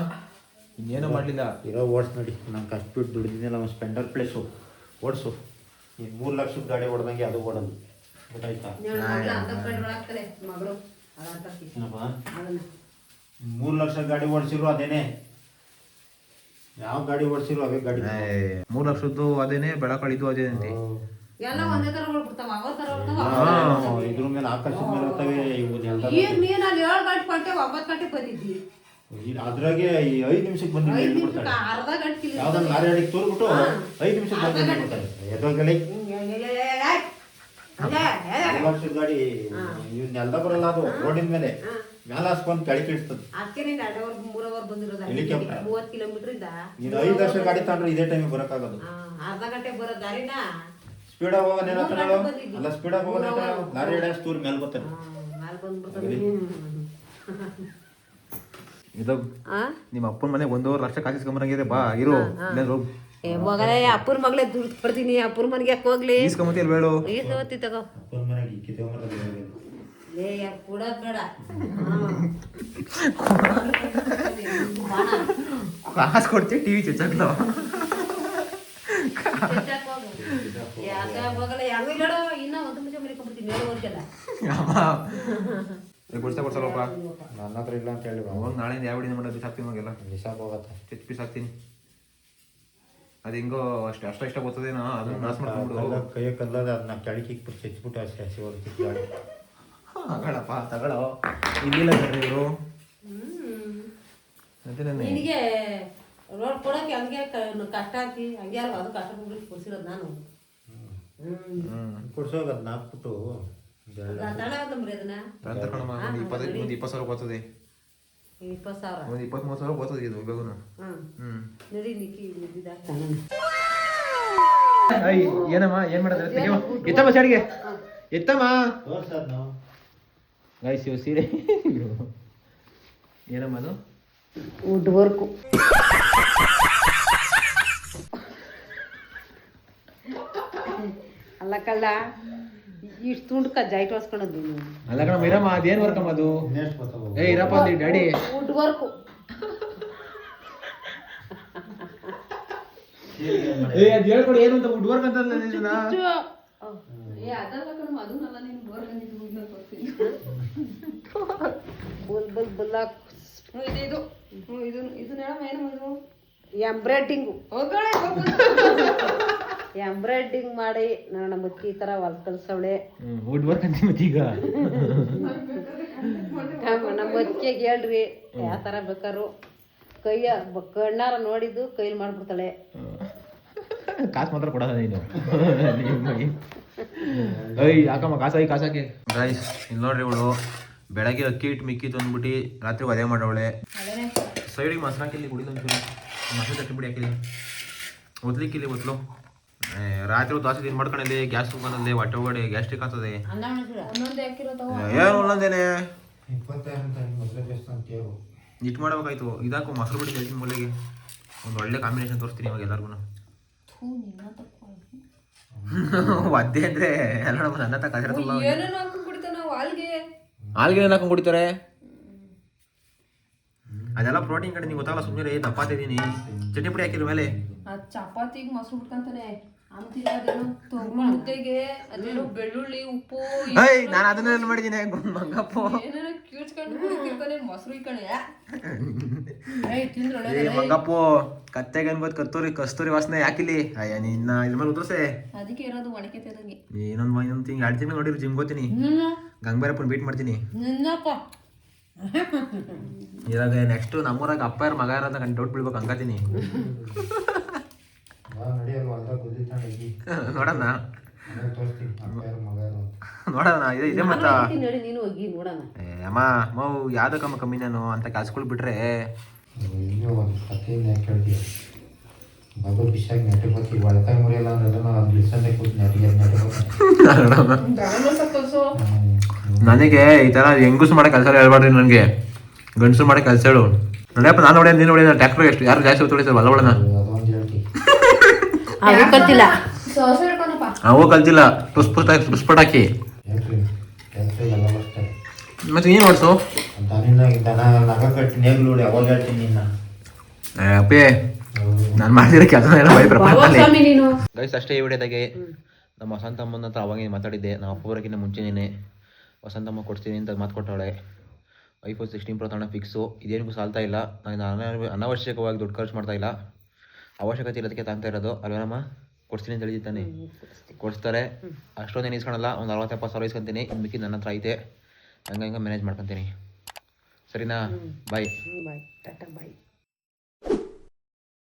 ಇನ್ನೇನೋ ಮಾಡ್ಲಿಲ್ಲ. ಇರೋ ಓಡಿಸ್ ನೋಡಿ. ನಾನು ಕಷ್ಟ ಬಿಟ್ಟು ದುಡಿದಿದ್ದೆಲ್ಲ ಒಂದು ಸ್ಪೆಂಡರ್ ಪ್ಲೇಸು ಓಡಿಸು. ನೀನು 3 ಲಕ್ಷದ ಗಾಡಿ ಹೊಡೆದಂಗೆ ಅದು ಓಡೋದು. ಗೊತ್ತಾಯ್ತಾ? ಮಗಳು 3 ಲಕ್ಷ ಗಾಡಿ ಓಡಿಸಿರು ಅದೇನೆ. ಯಾವ ಗಾಡಿ ಓಡಿಸಿರು ಅವೇ ಗಾಡಿ. 3 ಲಕ್ಷದ್ದು ಅದೇನೆ, ಬೆಳಕಳಿದ್ದು ಅದೇನಂತೆ. ಎಲ್ಲ ಒಂದೇ ತರ ಬಿಡ್ತಾವ, ಅವ ತರ ಬರ್ತಾವ. ಇದ್ರ ಮೇಲೆ ಆಕಾಶದ ಮೇಲೆ ಇರ್ತವೆ ಇವು ಎಲ್ಲ. ಈಗ ನೀನ್ ಅಲ್ಲಿ 7 ಗಂಟೆ ಕೊಟ್ಟೆ 9 ಗಂಟೆ ಬಂದಿದ್ದಿ. ಅದ್ರಾಗೆ 5 ನಿಮಿಷಕ್ಕೆ ಬಂದು ಅರ್ಧ ಗಂಟೆ ಯಾವ್ದನ್ನ ಲಾರಿ ಅಡಿಗೆ ತೋರ್ಬಿಟ್ಟು 5 ನಿಮಿಷಕ್ಕೆ ಬಂದು ಬಿಡ್ತಾರೆ. ಎದ್ರಲ್ಲಿ 3 ಲಕ್ಷದ ಗಾಡಿ ಇವನ್ನೆಲ್ಲ ಬರಲ್ಲ. ಅದು ರೋಡಿನ ಮೇಲೆ ಮ್ಯಾಲ ಹಾಸ್ಕೊಂಡು ಕೆಳಗೆ ಇಡ್ತದೆ. ಅದಕ್ಕೆ ನೀನು 2 ಅವರ್ 3 ಅವರ್ ಬಂದಿರೋದು. ಹೆಲಿಕಾಪ್ಟರ್ 30 ಕಿಲೋಮೀಟರ್ ಇಂದ ನೀನು 5 ಲಕ್ಷ ಗಾಡಿ ತಗೊಂಡ್ರೆ ಇದೇ ಟೈಮಿಗೆ ಬರೋಕ್ಕಾಗೋದು. ಅರ್ಧ ಗಂಟೆ ಬರೋ ದಾರಿನ ಸ್ಪೀಡಾಗಿ ಹೋಗೋದೇನ ಅಲ್ಲ, ಸ್ಪೀಡಾಗಿ ಹೋಗೋದೇನ ಲಾರಿ ಅಡಿಗೆ ತೂರ್ ಮೇಲೆ ಬರ್ತಾರೆ. ಮೇಲೆ ಬಂದ್ಬಿಡ್ತಾರೆ. ಇದು ನಿಮ್ಮ ಅಪ್ಪನ ಮನೆಗೆ 1.5 ಲಕ್ಷ ಕಾಸಿಸ್ಕೊಂಬರಂಗಿದೆ. ಬಾ ಇರು. ಮಗಳೇ ಅಪ್ಪನ ಮಗಳೇ ದುಡ್ಡು ಕೊಡ್ತೀನಿ. ಅಪ್ಪನ ಮನೆಗೆ ಯಾಕೆ ಹೋಗ್ಲಿ? ಈಸ್ಕೊಂಬತ್ತಿ ಅಲ್ಲಿ ಬೇಡ. ಈಸ್ಕೊಂಬತ್ತಿ ತಗೋ. ಅಪ್ಪನ ಮನೆಗೆ ಕಿತ್ತೊಂಬರೋದು ಲೇ ಯಾರು ಕೂಡೋದು ಬೇಡ ಕಾಸು ಕೊಡ್ತೀವಿ ಟಿವಿ ಚುಚ್ಚಾಕ್ಲು ಯಾಕೆ ಹೋಗಲ್ಲ ಹೆಂಗ ಹೇಳೋ ಇನ್ನ ಒಂದು ಮುಂಚೆ ಮರಿಕೊಂಡ್ಬಿಡ್ತೀನಿ ಮೇಲೆ ಹೋಗ್ತಿಲ್ಲ ಕೊಡ್ಸಲ್ಲಪ್ಪ ನನ್ನ ಹತ್ರ ಇಲ್ಲ ಅಂತ ಹೇಳಿ ಅವಾಗ ನಾಳೆಯಿಂದ ಯಾವ ಹಿಡಿದ ಮಾಡೋದು ಬಿಸಾಕ್ತೀನಿ ಅವಾಗೆಲ್ಲ ಬಿಸಾಕ್ ಹೋಗತ್ತೆ ಚೆಚ್ಚು ಬಿಸಾಕ್ತೀನಿ ಅದು ಹೆಂಗೋ ಅಷ್ಟು ಇಷ್ಟ ಬರ್ತದೇನೋ ಅದನ್ನ ನಾಶ ಮಾಡ್ಕೊಂಡ್ಬಿಡು ಕೈಯ ಕಲ್ಲದ ಅದನ್ನ ಕೆಳಗೆ ಚೆಚ್ಬಿಟ್ಟು ಅಷ್ಟೇ ಹಸಿ ಹೊರ್ತಿತ್ತು ಗಾಡಿ ತಗೊಳಪ್ಪ ತಗೊಳ್ಳೋ ಇಲ್ಲಿಲ್ಲ ಕಣ್ರಿ ಇವರು ನಿನಗೆ ರೋಡ್ ಕೊಡೋಕೆ ಹಂಗೆ ಕಷ್ಟ ಹಾಕಿ ಹಂಗೆ ಅಲ್ವಾ ಅದು ಕಷ್ಟ ಬಿಟ್ಟು ಕೊಡ್ಸಿರೋದು ನಾನು ಕೊಡ್ಸೋಗ ಅದನ್ನ ಹಾಕ್ಬಿಟ್ಟು ತಗೊಳ್ಳೋದ್ರಿ ಅದನ್ನ ಒಂದು 20,000 ಬರ್ತದೆ 20,000 ಒಂದು 23,000 ಬರ್ತದೆ ಇದು ಇವಾಗೂ ನಡಿ ನಿಕ್ಕಿ ಏನಮ್ಮ ಏನ್ ಮಾಡೋದು ಎತ್ತಮ್ಮ ಸೈಡ್ಗೆ ಎತ್ತಮ್ಮ ತೋರ್ಸದ್ ನಾವು ಗೈಸ್ ಇವು ಸೀರೆ ಏನಮ್ಮ ಅದು ವುಡ್ ವರ್ಕು ಅಲ್ಲ ಕಳ್ಳ ಇಷ್ಟು ತುಂಡ್ಕ ಜೈಟ್ ಹೊಸ್ಕೊಳ್ಳೋದು ನೀನು ಅಲ್ಲ ಕಣಮ್ಮ ಇರಮ್ಮ ಅದೇನ್ ವರ್ಕಮ್ಮ ಅದು ಇನ್ನೆಷ್ಟು ಬರ್ತಾವ ಏ ಇರಪ್ಪ ಅಲ್ಲಿ ಡ್ಯಾಡಿ ವುಡ್ ವರ್ಕು ಏ ಅದ್ ಹೇಳ್ಕೊಡಿ ಏನು ಅಂತ ವುಡ್ ವರ್ಕ್ ಅಂತ ಎಂಬ್ರಾಯ್ಡಿಂಗ್ ಮಾಡಿ ನನ್ನ ಮುಚ್ಚಿ ಈ ತರ ಹೊಲ್ ಕಲ್ಸವಳೆ ವುಡ್ ವರ್ಕ್ ಅಂತ ಮತ್ತೀಗ ನಮ್ಮ ಮುಚ್ಚಿಗೆ ಹೇಳ್ರಿ ಯಾವ ತರ ಬೇಕಾರು ಕೈಯ ಕಣ್ಣಾರ ನೋಡಿದ್ದು ಕೈಲಿ ಮಾಡ್ಬಿಡ್ತಾಳೆ ಕಾಸು ಮಾತ್ರ ಕೊಡೋದ ನೀನು ಐ ಯಾಕಮ್ಮ ಕಾಸಾಕಿ ಗೈಸ್ ಇಲ್ಲಿ ನೋಡ್ರಿ ಇವಳು ಬೆಳಗ್ಗೆ ಅಕ್ಕಿ ಇಟ್ಟು ಮಿಕ್ಕಿ ತಂದ್ಬಿಟ್ಟು ರಾತ್ರಿ ಅದೇ ಮಾಡವಳೆ ಸೈಡಿಗೆ ಮೊಸರು ಹಾಕಿಲ್ಲಿ ಕುಡಿದು ಒಂಚೂರು ಮೊಸರು ತಟ್ಟಿಬಿಡಿ ಹಾಕಿಲ್ಲಿ ಒದ್ಲಿಕ್ಕಿಲ್ಲಿ ಒತ್ಲು ರಾತ್ರಿ ದೋಸೆ ತಿನ್ ಮಾಡ್ಕೊಂಡಲ್ಲಿ ಗ್ಯಾಸ್ ಬಂದಲ್ಲಿ ಹೊಟ್ಟೆ ಒಳಗಡೆ ಗ್ಯಾಸ್ಟ್ರಿಕ್ ಆಗ್ತದೆ ಏನು ಒಂದೊಂದೇನೆ 25 ಅಂತ ಮೊದಲೇ ಬೆಸ್ಟ್ ಅಂತ ಹೇಳು ಇಟ್ಟು ಮಾಡ್ಬೇಕಾಯ್ತು ಇದಾಕು ಮೊಸರು ಬಿಟ್ಟು ಹೇಳ್ತೀನಿ ಮೂಲೆಗೆ ಒಂದು ಒಳ್ಳೆ ಕಾಂಬಿನೇಷನ್ ತೋರಿಸ್ತೀನಿ ಇವಾಗ ಎಲ್ಲರಿಗೂ ಒದ್ದೆ ಅಂದ್ರೆ ಎಲ್ಲ ನನ್ನ ತಕ್ಕ ಹಾಲ್ಗೆ ಏನು ಹಾಕೊಂಡು ಕುಡಿತಾರೆ ಅದೆಲ್ಲ ಪ್ರೋಟೀನ್ ಕಡೆ ನೀವು ಗೊತ್ತಾಗಲ್ಲ ಸುಮ್ಮನೆ ದಪ್ಪ ತಿದ್ದೀನಿ ಚಟ್ನಿ ಪುಡಿ ಹಾಕಿರ ಮೇಲೆ ಚಪಾತಿಗೆ ಮೊಸರು ಬಿಟ್ಕೊಂತಾನೆ ಮುದ್ದೆಗೆ ಅದೇನೋ ಬೆಳ್ಳುಳ್ಳಿ ಉಪ್ಪು ನಾನು ಅದನ್ನೆಲ್ಲ ಮಾಡಿದ್ದೀನಿ ಮಂಗಪ್ಪ ಏನೇನೋ ಕೀಳ್ಸ್ಕೊಂಡು ಮೊಸರು ಇಕ್ಕಣೆ ಮಂಗಪ್ಪು ಕತ್ತೆಗೆ ಅನ್ಬೋದು ಕಸ್ತೂರಿ ವಾಸನೆ ಯಾಕಿಲ್ಲಿ ಅಯ್ಯ ನಿನ್ನ ಇದ್ರ ಮೇಲೆ ಉದ್ರಸೆ ಅದಕ್ಕೆ ಇರೋದು ಒಣಕೆ ತಿಂದಂಗೆ ಇನ್ನೊಂದು ತಿಂಗ್ 2 ತಿಂಗಳು ನೋಡಿರಿ ಜಿಮ್ ಗೊತ್ತೀನಿ ಗಂಗಬೇರಪ್ಪನ ಬೀಟ್ ಮಾಡ್ತೀನಿ ಇವಾಗ ನೆಕ್ಸ್ಟ್ ನಮ್ಮೂರಾಗ ಅಪ್ಪ ಯಾರ ಮಗ ಯಾರ ಅಂತ ಡೌಟ್ ಬೀಳ್ಬೇಕು ಹಂಗತೀನಿ ನೋಡೋಣ ನೋಡೋಣ ಇದೆ ಮತ್ತ ನೀನು ಹೋಗಿ ನೋಡೋಣ ಅಮ್ಮ ಮೌ ಯಾವ್ದಕ್ಕಮ್ಮ ಕಮ್ಮಿ ನಾನು ಅಂತ ಕೆಲ್ಸಗಳು ಬಿಟ್ರೆ ನನಗೆ ಈ ತರ ಹೆಂಗಸು ಮಾಡೋ ಕೆಲಸ ಹೇಳ್ಬಾರ್ದು ನನಗೆ ಗಂಡಸು ಮಾಡೋ ಕೆಲಸ ಹೇಳು ನೋಡಪ್ಪ ನಾನು ನೋಡಿ ನೀನು ನೋಡಿ ಟ್ರ್ಯಾಕ್ಟರ್ ಎಷ್ಟು ಯಾರು ಜಾಸ್ತಿ ತೊಳಿತಾರೆ ಹೊಲವಳನ ಕಲ್ತಿಲ್ಲ ಅವು ಕಲ್ತಿಲ್ಲ ಪುಷ್ಪಟ್ ಹಾಕಿ ಮತ್ತೆ ನೀನು ಓಡಿಸು ಅಪ್ಪೇ ನಾನು ಮಾಡಿರೋ ಕೆಲಸ ಗೈಸ್ ಅಷ್ಟೇ ಈ ವಿಡಿಯೋದಾಗೆ ನಮ್ಮ ವಸಂತಮ್ಮನ ಹತ್ರ ಅವಾಗ ಮಾತಾಡಿದ್ದೆ ನಾವು ಅಪ್ಪ ಬರೋಕ್ಕಿಂತ ಮುಂಚೆನೇ ವಸಂತಮ್ಮ ಕೊಡ್ತೀನಿ ಅಂತ ಮಾತು ಕೊಟ್ಟವಳೆ iPhone 16 Pro ತಗೊಂಡ ಫಿಕ್ಸು ಇದೇನಿಗೂ ಸಾಲ್ತಾ ಇಲ್ಲ ನಾನು ಅನಾವಶ್ಯಕವಾಗಿ ದುಡ್ಡು ಖರ್ಚು ಮಾಡ್ತಾ ಇಲ್ಲ ಅವಶ್ಯಕತೆ ಇರೋದಕ್ಕೆ ತಾಂತ ಇರೋದು ಅಲ್ವೇನಮ್ಮ ಕೊಡ್ತೀನಿ ಅಂತ ಹೇಳಿದ್ದಾನೆ ಕೊಡಿಸ್ತಾರೆ ಅಷ್ಟೊಂದೇನು ಇಸ್ಕೊಳಲ್ಲ ಒಂದು 60-70 ಇಸ್ಕೊತೀನಿ ಇನ್ನು ಮಿಕ್ಕಿ ನನ್ನ ಹತ್ರ ಐತೆ ಹಂಗೆ ಮ್ಯಾನೇಜ್ ಮಾಡ್ಕೊತೀನಿ ಸರಿನಾ ಬಾಯ್ ಬಾಯ್ ಟಾಟಾ ಬಾಯ್